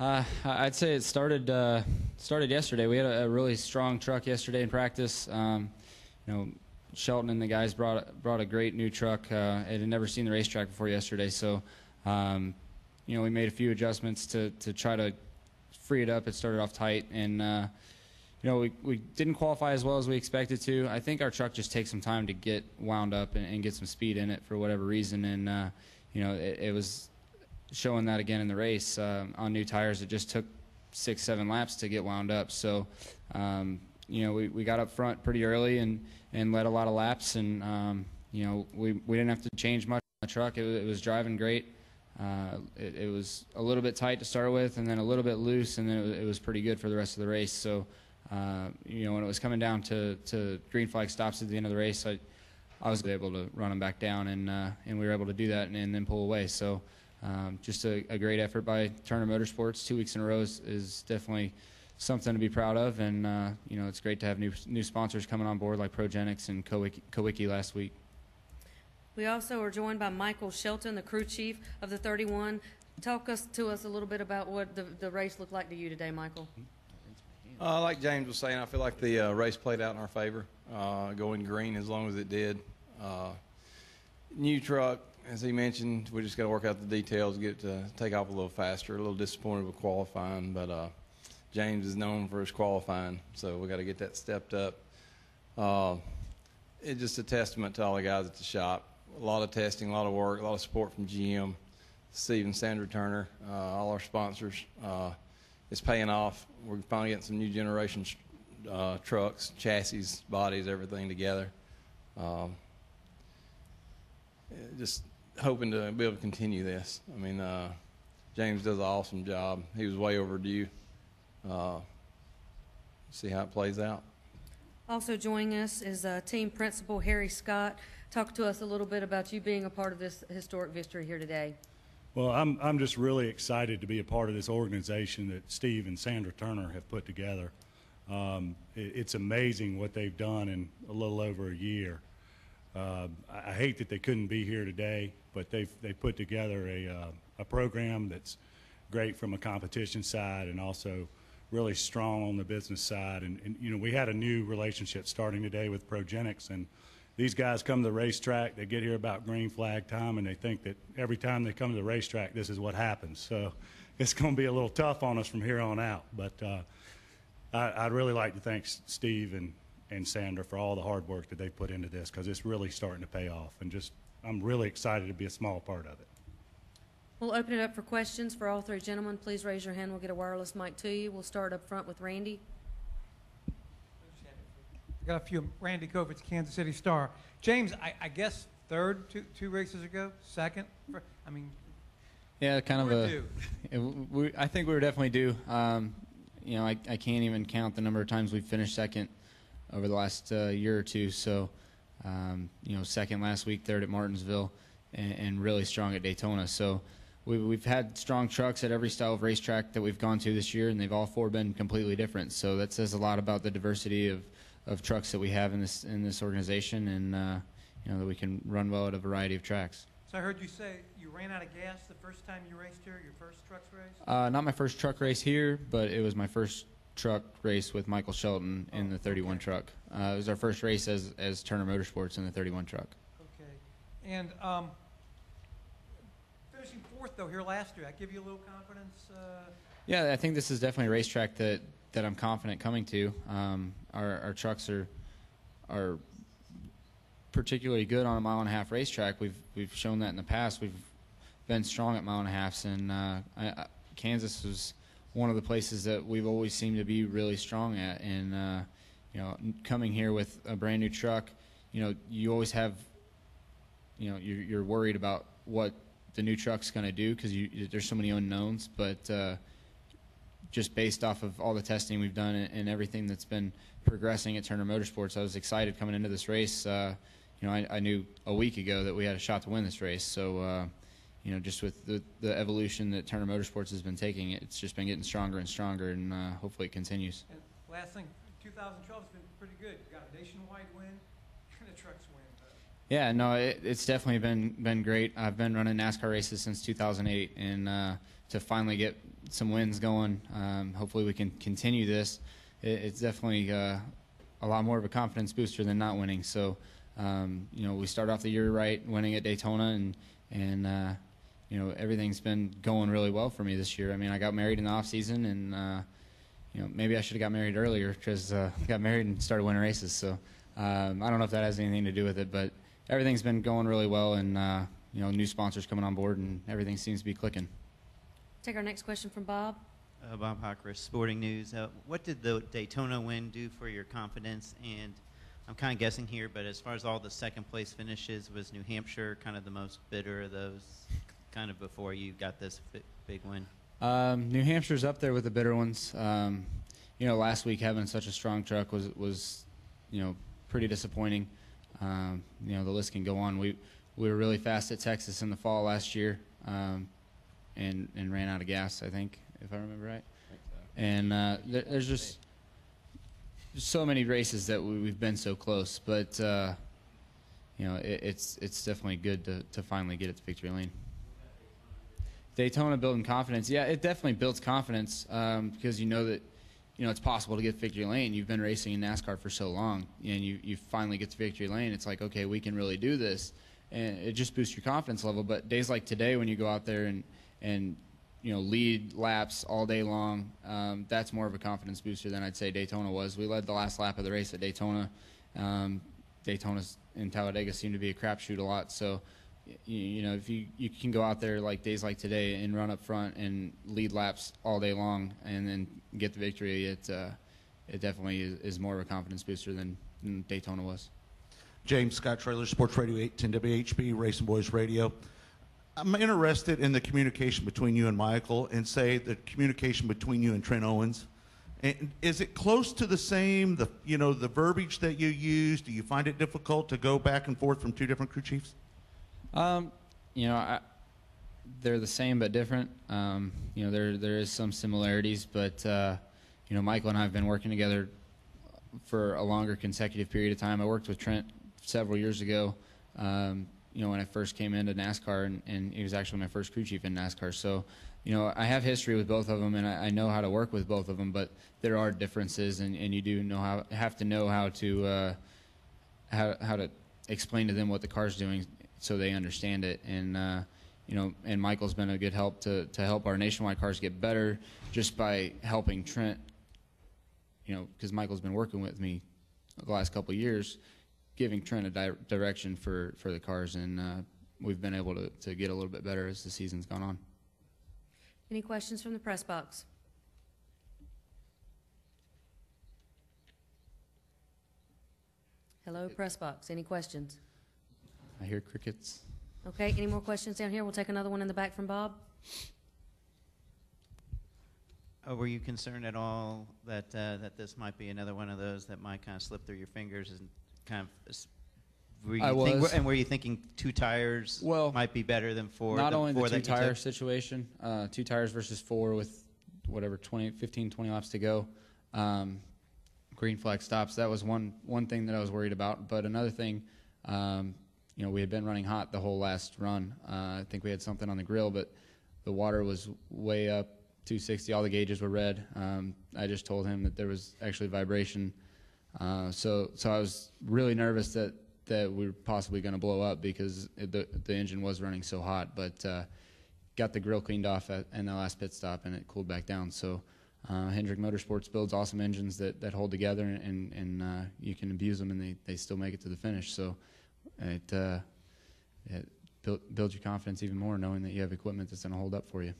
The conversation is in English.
I'd say it started yesterday. We had a really strong truck yesterday in practice. Shelton and the guys brought a great new truck. It had never seen the racetrack before yesterday, so we made a few adjustments to try to free it up. It started off tight, and we didn't qualify as well as we expected to. I think our truck just takes some time to get wound up and get some speed in it for whatever reason, and it was showing that again in the race. On new tires, it just took 6-7 laps to get wound up. So we got up front pretty early and led a lot of laps, and we didn't have to change much on the truck. It was driving great. It was a little bit tight to start with, and then a little bit loose, and then it was pretty good for the rest of the race. So when it was coming down to green flag stops at the end of the race, I was able to run them back down, and we were able to do that and then pull away. So just a great effort by Turner Motorsports. 2 weeks in a row is definitely something to be proud of, and it's great to have new sponsors coming on board like Progenics and Kowicki last week. We also are joined by Michael Shelton, the crew chief of the 31. Talk to us a little bit about what the race looked like to you today, Michael. Like James was saying, I feel like the race played out in our favor, going green as long as it did. New truck, as he mentioned, we just got to work out the details, get it to take off a little faster. A little disappointed with qualifying, but James is known for his qualifying, so we got to get that stepped up. It's just a testament to all the guys at the shop. A lot of testing, a lot of work, a lot of support from GM, Steve and Sandra Turner, all our sponsors. It's paying off. We're finally getting some new generation trucks, chassis, bodies, everything together. Just hoping to be able to continue this. I mean, James does an awesome job. He was way overdue. See how it plays out. Also joining us is team principal Harry Scott. Talk to us a little bit about you being a part of this historic victory here today. Well, I'm just really excited to be a part of this organization that Steve and Sandra Turner have put together. It's amazing what they've done in a little over a year. I hate that they couldn't be here today, but they've put together a program that's great from a competition side and also really strong on the business side. And we had a new relationship starting today with Progenics, and these guys come to the racetrack, they get here about green flag time, and they think that every time they come to the racetrack, this is what happens. So it's going to be a little tough on us from here on out. But I'd really like to thank Steve and Sandra for all the hard work that they put into this, because it's really starting to pay off. And I'm really excited to be a small part of it. We'll open it up for questions for all three gentlemen. Please raise your hand. We'll get a wireless mic to you. We'll start up front with Randy. Got a few. Randy Kovitz, Kansas City Star. James, I guess third two races ago, second. Yeah, kind of I think we were definitely due. I can't even count the number of times we've finished second over the last year or two. So, second last week, third at Martinsville, and really strong at Daytona. So we've had strong trucks at every style of racetrack that we've gone to this year, and they've all four been completely different. So that says a lot about the diversity of trucks that we have in this organization, and that we can run well at a variety of tracks. So I heard you say you ran out of gas the first time you raced here, your first trucks race? Not my first truck race here, but it was my first truck race with Michael Shelton in the 31 truck. It was our first race as Turner Motorsports in the 31 truck. Okay. And finishing fourth, though, here last year, that give you a little confidence? Yeah, I think this is definitely a racetrack that I'm confident coming to. Our trucks are particularly good on a mile-and-a-half racetrack. We've shown that in the past. We've been strong at mile-and-a-halves, and Kansas was one of the places that we've always seemed to be really strong at. And coming here with a brand new truck, you always have, you're worried about what the new truck's going to do because there's so many unknowns. But just based off of all the testing we've done and everything that's been progressing at Turner Motorsports, I was excited coming into this race. I knew a week ago that we had a shot to win this race. So, just with the evolution that Turner Motorsports has been taking, it's just been getting stronger and stronger, and hopefully it continues. And last thing, 2012 has been pretty good. You got a nationwide win and a trucks win. Yeah, no, it's definitely been great. I've been running NASCAR races since 2008, and to finally get some wins going. Hopefully we can continue this. It's definitely a lot more of a confidence booster than not winning. So, we start off the year right, winning at Daytona, and everything's been going really well for me this year. I mean, I got married in the off season, and maybe I should have got married earlier because I got married and started winning races. So I don't know if that has anything to do with it, but everything's been going really well, and new sponsors coming on board, and everything seems to be clicking. Take our next question from Bob. Bob Hockris, Sporting News. What did the Daytona win do for your confidence? And I'm kind of guessing here, but as far as all the second place finishes, was New Hampshire kind of the most bitter of those, kind of before you got this big win? New Hampshire's up there with the bitter ones. Last week having such a strong truck was pretty disappointing. The list can go on. We were really fast at Texas in the fall last year, and ran out of gas, I think, if I remember right. And there's just so many races that we've been so close, but it's definitely good to finally get at the victory lane. Daytona building confidence. Yeah, it definitely builds confidence because you know that it's possible to get victory lane. You've been racing in NASCAR for so long, and you finally get to victory lane. It's like, okay, we can really do this, and it just boosts your confidence level. But days like today, when you go out there and lead laps all day long, that's more of a confidence booster than I'd say Daytona was. We led the last lap of the race at Daytona. Daytona's and Talladega seem to be a crapshoot a lot, so if you can go out there like days like today and run up front and lead laps all day long and then get the victory, it definitely is more of a confidence booster than Daytona was. James Scott Trailer, Sports Radio 810 WHB, Racing Boys Radio. I'm interested in the communication between you and Michael, and say the communication between you and Trent Owens. And is it close to the same, the verbiage that you use? Do you find it difficult to go back and forth from two different crew chiefs? They're the same but different. There is some similarities, but Michael and I have been working together for a longer consecutive period of time. I worked with Trent several years ago, when I first came into NASCAR, and he was actually my first crew chief in NASCAR. So, I have history with both of them, and I know how to work with both of them, but there are differences, and you do have to know how to explain to them what the car's doing so they understand it. And and Michael's been a good help to help our nationwide cars get better just by helping Trent, because Michael's been working with me the last couple of years, giving Trent a direction for the cars, and we've been able to get a little bit better as the season's gone on. Any questions from the press box? Hello, press box. Any questions? I hear crickets. Okay, any more questions down here? We'll take another one in the back from Bob. Were you concerned at all that this might be another one of those that might kind of slip through your fingers and kind of? Were you thinking two tires might be better than four? Not only the two-tire situation, 2 tires versus 4 with 15, 20 laps to go. Green flag stops. That was one thing that I was worried about. But another thing, we had been running hot the whole last run. I think we had something on the grill, but the water was way up, 260. All the gauges were red. I just told him that there was actually vibration. So I was really nervous that we were possibly going to blow up because the engine was running so hot. But got the grill cleaned off in the last pit stop, and it cooled back down. So Hendrick Motorsports builds awesome engines that hold together, and you can abuse them, and they still make it to the finish. So it builds your confidence even more knowing that you have equipment that's going to hold up for you.